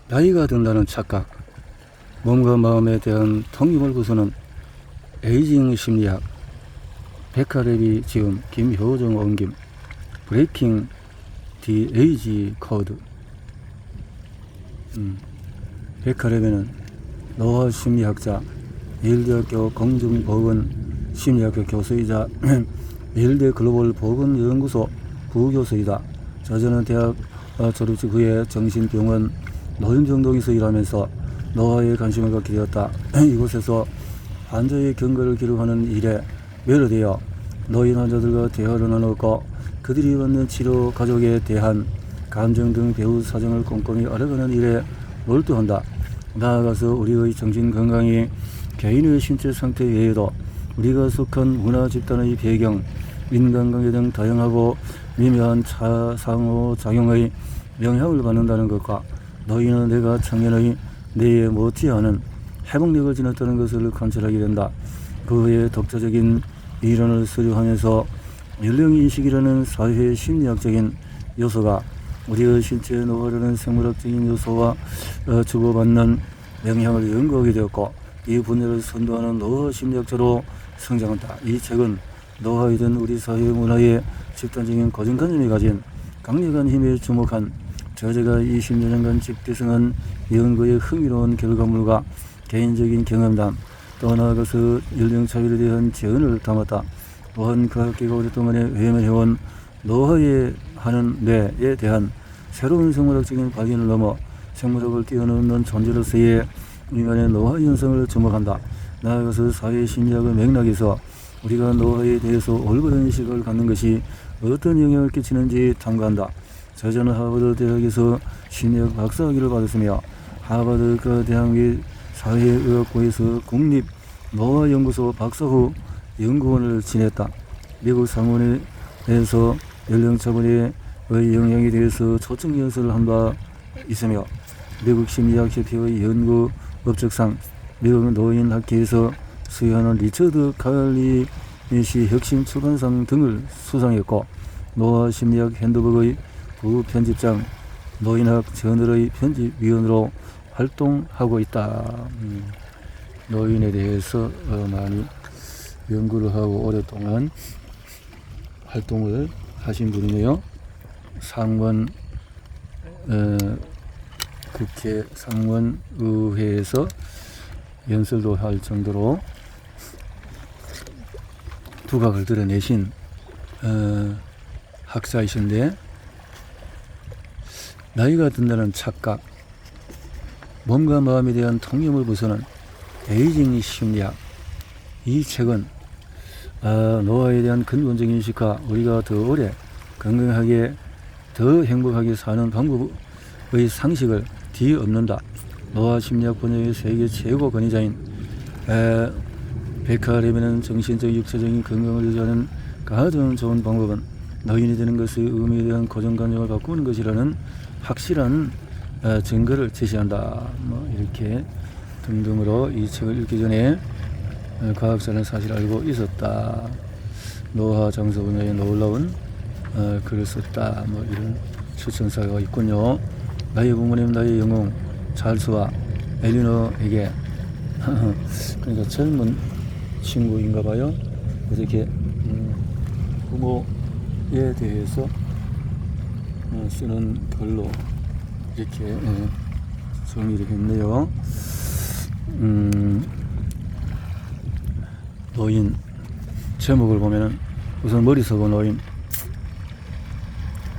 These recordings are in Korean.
나이가 든다는 착각, 몸과 마음에 대한 통념을 부수는 에이징 심리학, 백화래비 지음, 김효정 옮김, 브레이킹 디 에이지 코드. 백화래비는 노화 심리학자, 예일대학교 공중보건 심리학교 교수이자 예일대 글로벌 보건연구소 부교수이다. 저자는 대학 졸업 직후에 정신병원 노인병동에서 일하면서 노화에 관심을 갖게 되었다. 이곳에서 환자의 경과를 기록하는 일에 매료되어 노인 환자들과 대화를 나누고 그들이 받는 치료, 가족에 대한 감정 등 배후 사정을 꼼꼼히 알아가는 일에 몰두한다. 나아가서 우리의 정신 건강이 개인의 신체 상태 외에도 우리가 속한 문화 집단의 배경, 인간관계 등 다양하고 미묘한 상호작용의 영향을 받는다는 것과 노인은 내가 청년의 뇌에 못지않은 회복력을 지녔다는 것을 관찰하게 된다. 그의 독자적인 이론을 수료하면서 연령인식이라는 사회 심리학적인 요소가 우리의 신체 노화라는 생물학적인 요소와 주고받는 영향을 연구하게 되었고, 이 분야를 선도하는 노화 심리학자로 성장한다. 이 책은 노화에 대한 우리 사회 문화의 집단적인 고정관념이 가진 강력한 힘에 주목한 저자가 20년간 집대성한 연구의 흥미로운 결과물과 개인적인 경험담, 또 나아가서 연령차별에 대한 제언을 담았다. 또한 과학계가 오랫동안 외면해온 노화에 하는 뇌에 대한 새로운 생물학적인 발견을 넘어 생물학을 뛰어넘는 존재로서의 인간의 노화 현상을 주목한다. 나아가서 사회심리학의 맥락에서 우리가 노화에 대해서 올바른 인식을 갖는 것이 어떤 영향을 끼치는지 탐구한다. 저자는 하버드 대학에서 심리학 박사학위를 받았으며 하버드 대학의 사회의학부에서 국립 노화연구소 박사 후 연구원을 지냈다. 미국 상원에서 연령차별의 영향에 대해서 초청 연설을 한 바 있으며 미국 심리학협회의 연구 업적상, 미국 노인학회에서 수여하는 리처드 칼리시 혁신 출판상 등을 수상했고, 노화 심리학 핸드북의 부편집장, 노인학 저널의 편집위원으로 활동하고 있다. 노인에 대해서 많이 연구를 하고 오랫동안 활동을 하신 분이네요. 상원 국회 상원의회에서 연설도 할 정도로 두각을 드러내신 학자이신데, 나이가 든다는 착각, 몸과 마음에 대한 통념을 부수는 에이징 심리학. 이 책은 노화에 대한 근본적인 인식과 우리가 더 오래 건강하게 더 행복하게 사는 방법의 상식을 뒤엎는다. 노화 심리학 분야의 세계 최고 권위자인 베카레비는 정신적, 육체적인 건강을 유지하는 가장 좋은 방법은 노인이 되는 것의 의미에 대한 고정관념을 바꾸는 것이라는 확실한 증거를 제시한다. 이렇게 등등으로 이 책을 읽기 전에 과학자는 사실 알고 있었다. 노화 장소 분야에 놀라운 글을 썼다. 이런 추천사가 있군요. 나의 부모님, 나의 영웅 찰스와 엘리너에게 그러니까 젊은 친구인가 봐요. 이렇게 부모에 대해서 쓰는 글로 이렇게 정리를 했네요. 노인 제목을 보면은 우선 머리서고 노인,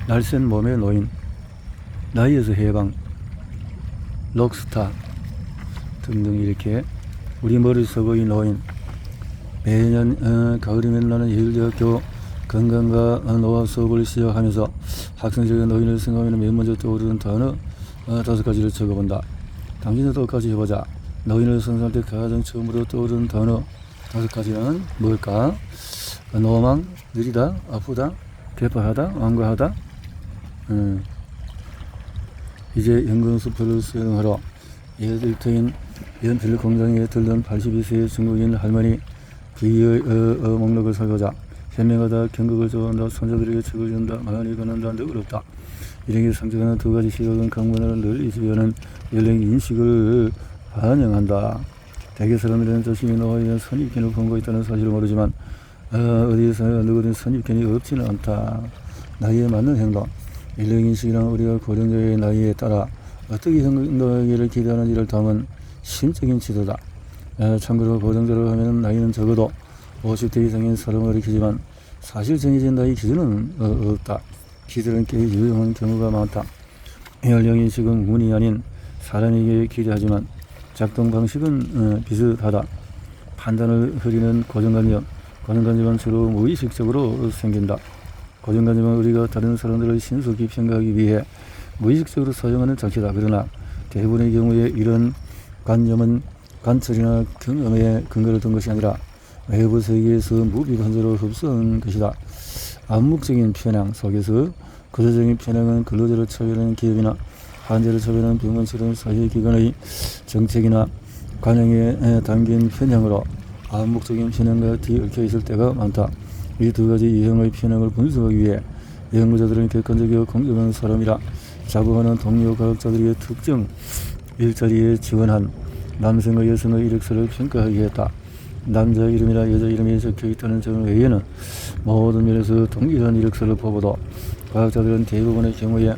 날쌘 몸의 노인, 나이에서 해방, 록스타 등등 이렇게 우리 머릿속의 노인. 매년 가을이면 나는 예일대학교 건강과 노화 수업을 시작하면서 학생들의 노인을 생각하면 맨 먼저 떠오르는 단어 5가지를 적어본다. 당신도 똑같이 해보자. 노인을 선사할 때 가장 처음으로 떠오르는 단어 5가지는 뭘까? 노망, 느리다, 아프다, 개파하다, 완고하다. 이제 연금수표를 수행하러 예일터인 연필 공장에 들던 82세의 중국인 할머니 비의 목록을 살고자 현명하다, 경극을 좋아한다, 손자들에게 책을 준다, 많이 걷는다, 너그럽다, 일행이 상징하는 두 가지 시각은 강문을 늘 이주하는 연령 인식을 반영한다. 대개 사람들은 자신이 노화에 선입견을 본 거 있다는 사실을 모르지만 어디에서 누구든 선입견이 없지는 않다. 나이에 맞는 행동, 연령인식이란 우리가 고령자의 나이에 따라 어떻게 행동하기를 기대하는지를 담은 심적인 지도다. 참고로 고령자로 하면 나이는 적어도 50대 이상인 사람을 가리키지만 사실 정해진 나이 기준은 없다. 기준은 꽤 유용한 경우가 많다. 연령인식은 운이 아닌 사람에게 기대하지만 작동 방식은 비슷하다. 판단을 흐리는 고정관념은 주로 무의식적으로 생긴다. 고정관념은 우리가 다른 사람들을 신속히 평가하기 위해 무의식적으로 사용하는 장치다. 그러나 대부분의 경우에 이런 관념은 관찰이나 경험에 근거를 둔 것이 아니라 외부 세계에서 무비관적으로 흡수한 것이다. 암묵적인 편향 속에서 구조적인 편향은 근로자를 차별하는 기업이나 환자를 차별하는 병원처럼 사회기관의 정책이나 관행에 담긴 편향으로 암묵적인 편향과 뒤얽혀 있을 때가 많다. 이 두 가지 유형의 편향을 분석하기 위해 연구자들은 객관적이고 공정한 사람이라 자부하는 동료 과학자들의 특정 일자리에 지원한 남성과 여성의 이력서를 평가하게 했다. 남자 이름이나 여자 이름이 적혀있다는 점 외에는 모든 면에서 동일한 이력서를 보고도 과학자들은 대부분의 경우에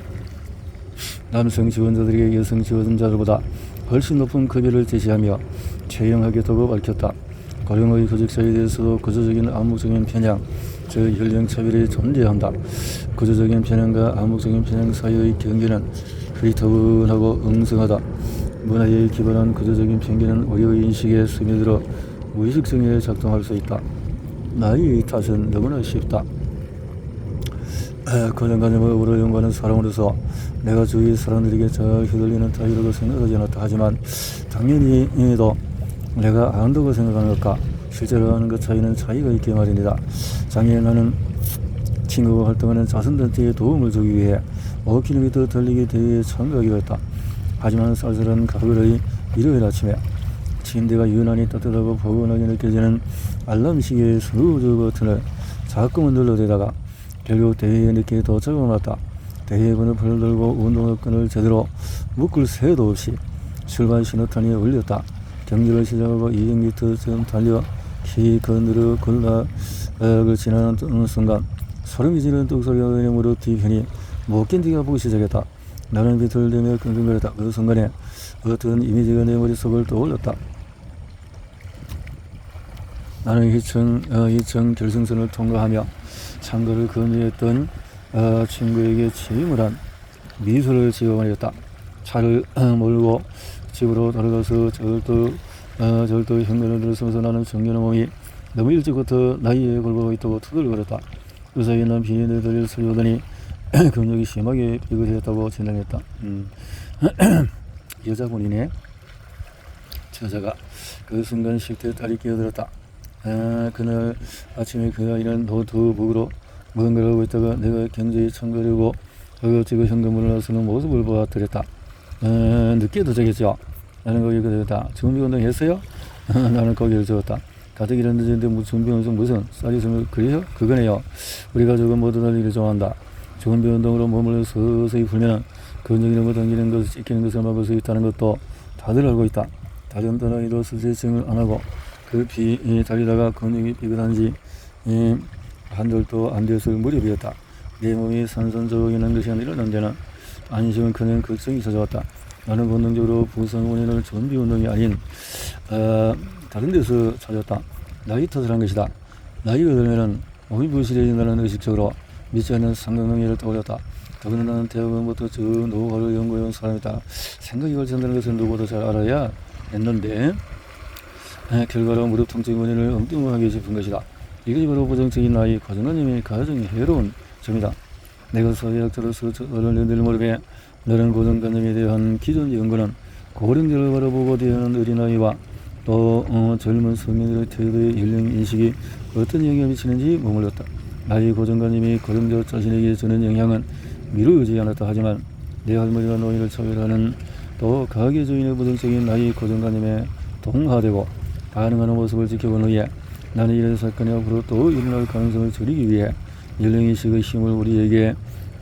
남성 지원자들에게 여성 지원자들보다 훨씬 높은 급여를 제시하며 채용하겠다고 밝혔다. 고령의 구직자에 대해서도 구조적인 암묵적인 편향, 즉 연령차별이 존재한다. 구조적인 편향과 암묵적인 편향 사이의 경계는 흐릿하고 엉성하다. 문화에 기반한 구조적인 편견은 우리의 인식에 스며들어 무의식성에 작동할 수 있다. 나이의 탓은 너무나 쉽다. 고정관념을 오래 연구하는 사람으로서 내가 주위 사람들에게 잘 휘둘리는 타입이라고 생각하지 않았다. 하지만 당연히도 내가 안다고 생각하는 것과 실제로 하는 것 차이는 차이가 있게 마련이다. 작년에 나는 친구가 활동하는 자선단체에 도움을 주기 위해 5km 달리기 대회에 참가하게 됐다. 하지만 쌀쌀한 가을의 일요일 아침에 침대가 유난히 따뜻하고 포근하게 느껴지는 알람 시계의 스누즈 버튼을 자꾸만 눌러대다가 결국 대회에 늦게 도착을 했다. 대회번호 팔을 들고 운동화끈을 제대로 묶을 새도 없이 출발 신호탄이 울렸다. 경기를 시작하고 200m쯤 달려 키 건드려 군락을 지나는 순간 소름이 지는 뚝소리가 그의 무릎 뒤편이 못 견디게 아프기 시작했다. 나는 비틀대며 끙끙거렸다. 그 순간에 어떤 이미지가 내 머릿속을 떠올렸다. 나는 희청 결승선을 통과하며 참가를 건의했던 친구에게 침울한 미소를 지어버렸다. 차를 몰고 집으로 돌아가서 절도 현관을 들어서면서 나는 청년의 몸이 너무 일찍부터 나이에 걸고 있다고 투덜거렸다. 그 사이에 난 비닐을 들려 소리오더니 근육이 심하게 비근했다고 진단했다. 여자분이네. 저자가 그 순간 식대에 딸이 끼어들었다. 그날 아침에 그 아이는 노트북으로 뭔가를 하고 있다가 내가 경제에 참가하려고 어겁지고 현관문을 나서는 모습을 보았더랬다. 늦게 도착했죠. 나는 거기에 그랬다. 준비운동 했어요? 나는 거기를 적었다. 가뜩 이런 늦은데 준비운동 무슨 쌀이 있으면 그래요? 그거네요. 우리 가족은 모두 달리기를 좋아한다. 준비운동으로 몸을 서서히 풀면 근육이는 거 당기는 것, 찢기는 것을 막을 수 있다는 것도 다들 알고 있다. 다른 따라이로 스트레칭을 안 하고 급히 달리다가 근육이 삐끗한지 한 달도 안 됐을 무렵이었다. 내 몸이 산산조각이는 것이 아니라 언제나 안심은 그냥 걱정이 찾아왔다. 나는 본능적으로 부상 원인을 준비운동이 아닌 다른 데서 찾았다. 나이 탓을 한 것이다. 나이가 들면 몸이 부실해진다는 의식적으로 믿지 않는 상상능력을 떠올렸다. 더구나 나는 대학원부터 저 노화를 연구해온 사람이다. 생각이 걸친다는 것을 누구도 잘 알아야 했는데 결과로 무릎 통증 원인을 엉뚱하게 짚은 것이다. 이것이 바로 부정적인 나이 고정관념의 가장 해로운 점이다. 내가 사회학자로서 어른들 무릎에 너는 고정관념에 대한 기존 연구는 고령자를 바라보고 대하는 어린아이와 또 젊은 성인들의 태도의 연령인식이 어떤 영향을 미치는지 머물렀다. 나이 고정관념이 고령자 자신에게 주는 영향은 미루어지지 않았다. 하지만 내 할머니가 노인을 차별하는 또 가게 주인의 부정적인 나이 고정관념에 동화되고 반응하는 모습을 지켜본 후에 나는 이런 사건이 앞으로 또 일어날 가능성을 줄이기 위해 연령인식의 힘을 우리에게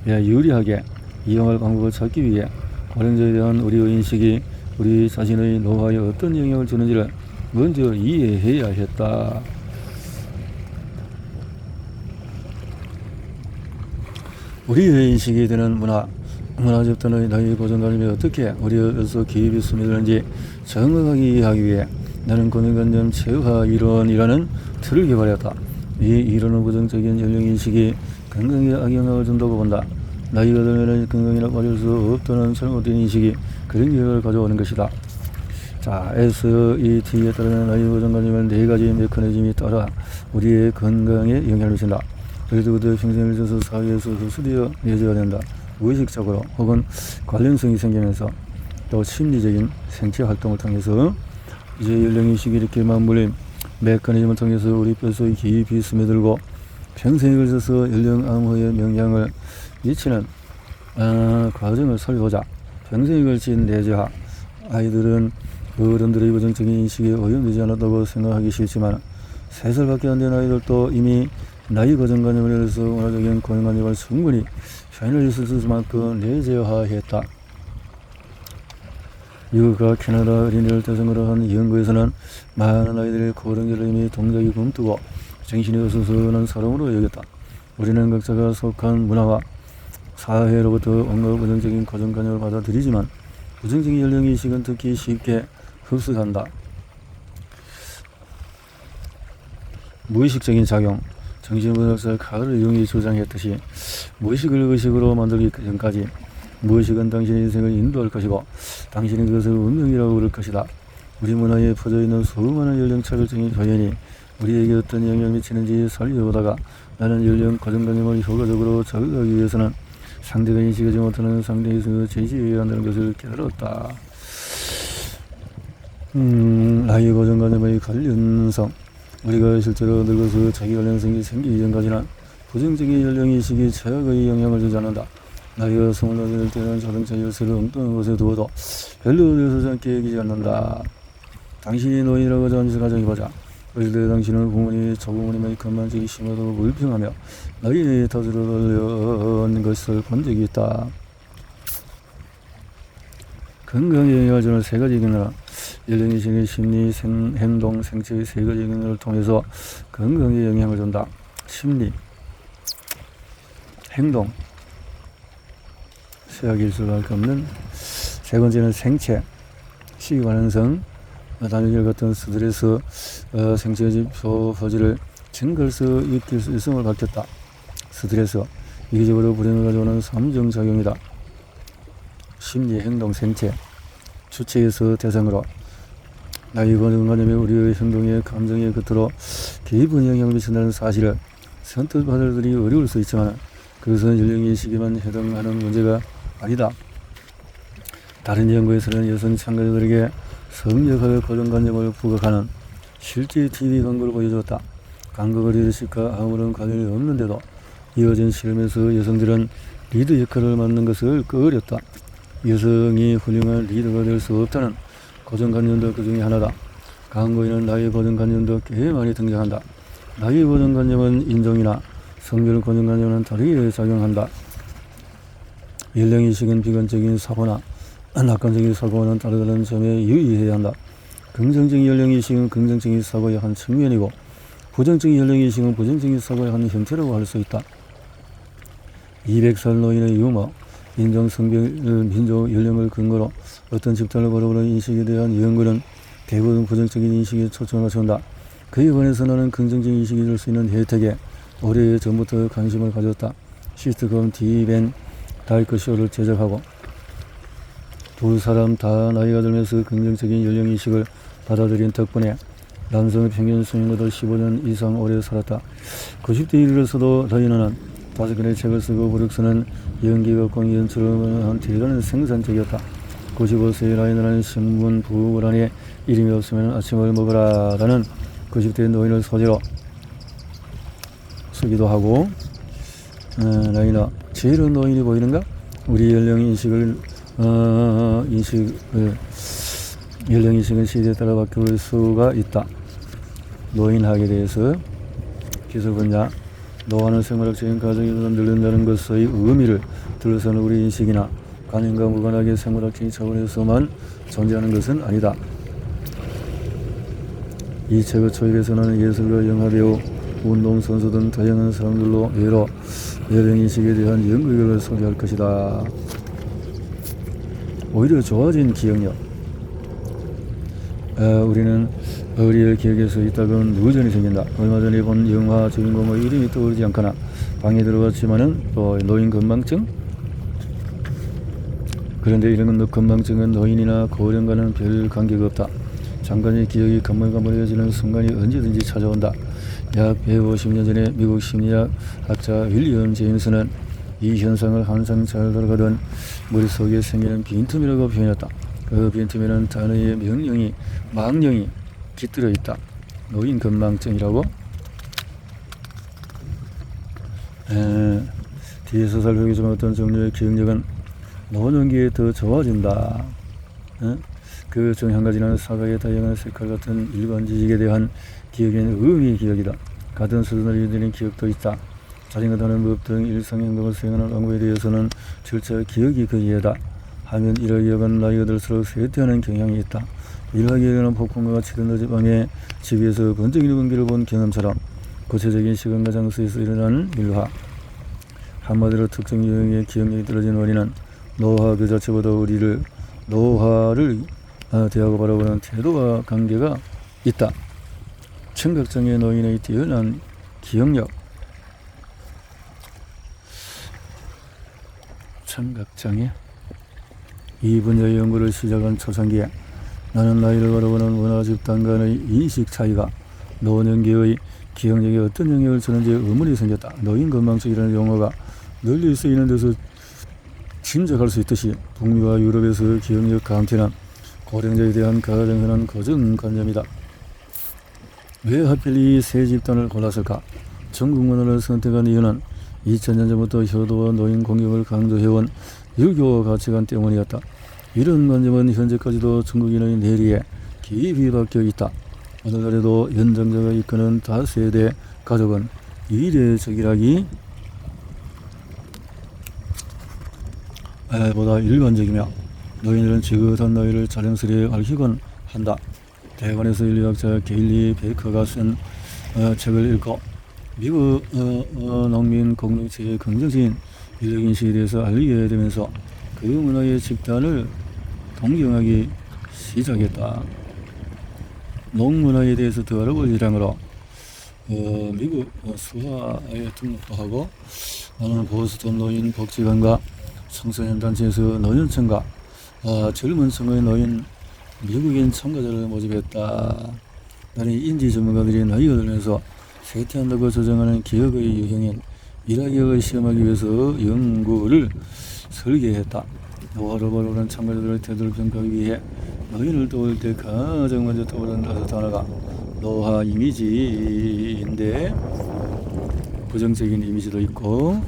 유리하게 이용할 방법을 찾기 위해 고령자에 대한 우리의 인식이 우리 자신의 노화에 어떤 영향을 주는지를 먼저 이해해야 했다. 우리의 인식이 되는 문화 집단의 나이 고정관념이 어떻게 우리에서 기입이 스며드는지 정확하게 이해하기 위해 나는 고정관념 체화 이론이라는 틀을 개발했다. 이 이론은 부정적인 연령인식이 건강에 악영향을 준다고 본다. 나이가 들면 건강이나 빠질 수 없다는 잘못된 인식이 그런 결과를 가져오는 것이다. 자, SET에 따르는 나이 고정관념은 4가지 메커니즘이 따라 우리의 건강에 영향을 미친다. 그래도 평생을 져서 사회에서 흡수되어 내재가 된다. 무의식적으로 혹은 관련성이 생기면서 또 심리적인 생체 활동을 통해서 이제 연령인식이 이렇게 맞물린 메커니즘을 통해서 우리 뼛속에 깊이 스며들고 평생에 걸쳐서 연령 암호에 영향을 미치는 과정을 살펴보자. 평생에 걸친 내재화. 아이들은 어른들의 부정적인 인식에 오염되지 않았다고 생각하기 싫지만 3살밖에 안 된 아이들도 이미 나이 고정관념을 위해서 문화적인 고정관념을 충분히 표현할 수 있을 만큼 내재화했다. 미국과 캐나다 어린이를 대상으로 한 연구에서는 많은 아이들의 고령자를 이미 동작이 굼뜨고 정신이 어수선한 사람으로 여겼다. 우리는 각자가 속한 문화와 사회로부터 온갖 부정적인 고정관념을 받아들이지만 부정적인 연령인식은 특히 쉽게 흡수한다. 무의식적인 작용. 정신분석사 카르 융이 주장했듯이 무의식을 의식으로 만들기 전까지 무의식은 당신의 인생을 인도할 것이고 당신이 그것을 운명이라고 부를 것이다. 우리 문화에 퍼져있는 수많은 연령차별적인 표현이 우리에게 어떤 영향을 미치는지 살펴보다가 나는 연령 고정관념을 효과적으로 적응하기 위해서는 상대가 인식하지 못하는 상대에서 제시해야 한다는 것을 깨달았다. 나이 고정관념의 관련성. 우리가 실제로 늙어서 자기 관련성이 생기기 전까지는 부정적인 연령인식이 최악의 영향을 주지 않는다. 나이가 24살 될 때는 자동차 열쇠를 엉뚱한 곳에 두어도 별로 어려서지 않게 여기지 않는다. 당신이 노인이라고 가정해보자. 어릴 때 당신은 부모님이 조부모님의 건강적이 심하다고 불평하며 나이에 탓을 돌려온 것을 본 적이 있다. 건강에 영향을 주는 3가지 기능은 연령인식의 심리, 행동, 생체의 3가지 기능을 통해서 건강에 영향을 준다. 심리, 행동, 세하길 수밖에 없는. 3번째는 생체, 시기관련성, 단위결 같은 스트레스, 생체의 표지를 증가해서 익힐 수 있음을 밝혔다. 스트레스, 이기적으로 불행을 가져오는 3정작용이다. 심리, 행동, 생체, 주체에서 대상으로 나이 고정관념이 우리의 행동에 감정에 겉으로 깊은 영향을 미친다는 사실을 선뜻 받아들이기 어려울 수 있지만 그것은 연령인식에만 해당하는 문제가 아니다. 다른 연구에서는 여성 참가자들에게 성역학의 고정관념을 부각하는 실제 TV 광고를 보여주었다. 광고가 리더십과 아무런 관련이 없는데도 이어진 실험에서 여성들은 리더 역할을 맡는 것을 꺼렸다. 여성이 훌륭한 리더가 될 수 없다는 고정관념도 그 중에 하나다. 광고에는 나이 고정관념도 꽤 많이 등장한다. 나이 고정관념은 인종이나 성별 고정관념은 다르게 작용한다. 연령인식은 비관적인 사고나 낙관적인 사고와는 다르다는 점에 유의해야 한다. 긍정적인 연령인식은 긍정적인 사고의 한 측면이고 부정적인 연령인식은 부정적인 사고의 한 형태라고 할 수 있다. 200살 노인의 유머, 인종, 성별, 민족, 연령을 근거로 어떤 집단을 바라보는 인식에 대한 연구는 대부분 부정적인 인식에 초점을 맞춘다. 그에 관해서 나는 긍정적인 인식이 줄 수 있는 혜택에 오래전부터 관심을 가졌다. 시트콤 디벤 다이크 쇼를 제작하고 두 사람 다 나이가 들면서 긍정적인 연령인식을 받아들인 덕분에 남성의 평균 수명보다 15년 이상 오래 살았다. 90대 이르러서도 라이너는 5권의 책을 쓰고 브룩스는 연기가 공연처럼 한 대단한 생산적이었다. 95세의 라이너는 신문 부고란에 이름이 없으면 아침을 먹으라 라는 90대 노인을 소재로 쓰기도 하고 라이너, 제로 노인이 보이는가? 우리 연령인식을 연령인식은 시대에 따라 바뀔 수가 있다. 노인학에 대해서 기술 분야, 노화는 생물학적인 과정에서 늘린다는 것의 의미를 들어서는 우리 인식이나 관념과 무관하게 생물학적인 차원에서만 존재하는 것은 아니다. 이 책의 초입에서는 예술가, 영화배우, 운동선수 등 다양한 사람들로 여러 인식에 대한 연구결을 소개할 것이다. 오히려 좋아진 기억력. 우리는 어리의 기억에서 있다간 누전이 생긴다. 얼마 전에 본 영화 주인공의 이름이 떠오르지 않거나 방에 들어갔지만은 또 노인 건망증. 그런데 이런 건망증은 노인이나 고령과는 별 관계가 없다. 잠깐의 기억이 가물가물해지는 순간이 언제든지 찾아온다. 약 150년 전에 미국 심리학 학자 윌리엄 제임스는 이 현상을 항상 잘 돌아가던 머릿속에 생기는 빈틈이라고 표현했다. 그 빈틈에는 단어의 망령이 깃들어 있다. 노인 건망증이라고. 뒤에서 살펴보지만 어떤 종류의 기억력은 노년기에 더 좋아진다. 그 중 한 가지는 사각의 다양한 색깔 같은 일반 지식에 대한 기억인 의미 기억이다. 같은 수준을 이루는 기억도 있다. 자신과 다른 법 등 일상 행동을 수행하는 방법에 대해서는 절차 기억이 그 이해다. 하면 일화 기억은 나이가 들수록 쇠퇴하는 경향이 있다. 일화 기억은 폭풍과 같이 든 어젯밤에 집에서 번쩍이는 번개를 본 경험처럼 구체적인 시간과 장소에서 일어나는 일화. 한마디로 특정 유형의 기억력이 떨어진 원인은 노화 그 자체보다 우리를 노화를 대하고 바라보는 태도와 관계가 있다. 청각장애 노인의 뛰어난 기억력. 청각장애. 이 분야의 연구를 시작한 초창기에 나는 나이를 바라보는 문화 집단 간의 인식 차이가 노년기의 기억력에 어떤 영향을 주는지 의문이 생겼다. 노인 건망증이라는 용어가 널리 쓰이는 데서 짐작할 수 있듯이 북미와 유럽에서 기억력 감퇴는 고령자에 대한 가장 흔한 고정관념이다. 왜 하필 이 세 집단을 골랐을까? 전국 문화를 선택한 이유는 2000년 전부터 효도와 노인 공경을 강조해온 유교 가치관 때문이었다. 이런 관념은 현재까지도 중국인의 내리에 깊이 박혀 있다. 오늘날에도 연장자가 이끄는 다세대 가족은 이례적이라기 보다 일반적이며 노인들은 지긋한 나이를 자랑스레 앓히곤 한다. 대관에서 인류학자 게일리 베이커가 쓴 책을 읽고 미국 농민 공동체의 긍정적인 인력인식에 대해서 알리게 되면서 그 문화의 집단을 동경하기 시작했다. 농문화에 대해서 더 알아볼 일항으로 미국 수화에 등록도 하고 나는 보스턴 노인 복지관과 청소년 단체에서 노년층과 젊은 층의 노인 미국인 참가자를 모집했다. 나는 인지 전문가들이 나이가 들면서 쇠퇴한다고 조정하는 기억의 유형인 일화기억을 시험하기 위해서 연구를 설계했다. 노화를 바라보는 참가자들의 태도를 평가하기 위해 노인을 떠올 때 가장 먼저 떠오르는 다섯 단어가 노화 이미지인데 부정적인 이미지도 있고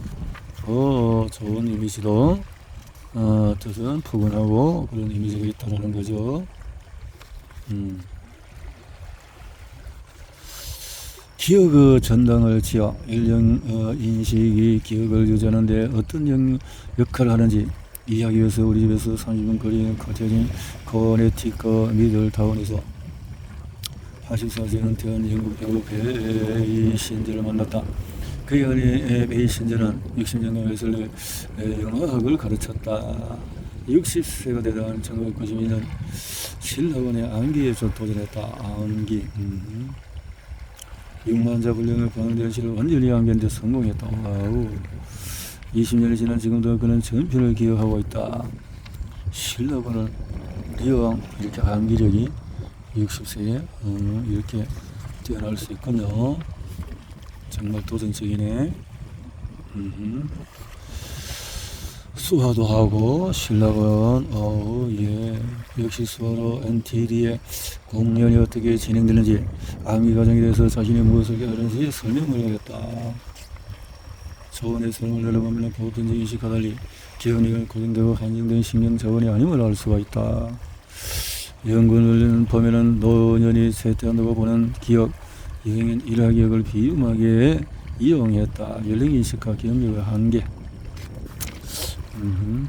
좋은 이미지도 뜻은 푸근하고 그런 이미지가 있다는 거죠. 기억의 전당을 지어 일령 인식이 기억을 유지하는 데 어떤 역할을 하는지 이해하기 위해서 우리 집에서 30분 거리에 거쳐진 코네티컷 미들타운에서 84세는 태어난 영국 배우 베이신저를 만났다. 그의 아내 베이신저는 60년간 웨슬리 영화학을 가르쳤다. 60세가 되던 1992년 신라원의 암기에 도전했다. 암기. 6만자 분량의 방대실을 완전히 암기한 데 성공했다. 와우. 20년이 지난 지금도 그는 전편을 기억하고 있다. 신라원을 이왕 이렇게 암기력이 60세에 이렇게 뛰어날 수 있군요. 정말 도전적이네. 수화도 하고 신라원 예. 역시 수화로 NTD의 공연이 어떻게 진행되는지 암기 과정에 대해서 자신이 무엇을 깨달은지 설명을 하겠다. 초원의 설명을 내려보면 보편적 인식과 달리 기억력은 고정되고 한정된 신경 자원이 아님을 알 수가 있다. 연구를 보면은 노년이 쇠퇴한다고 보는 기억 여행인 일화 기억을 비음하게 이용했다. 연령인식과 기억력의 한계. 음.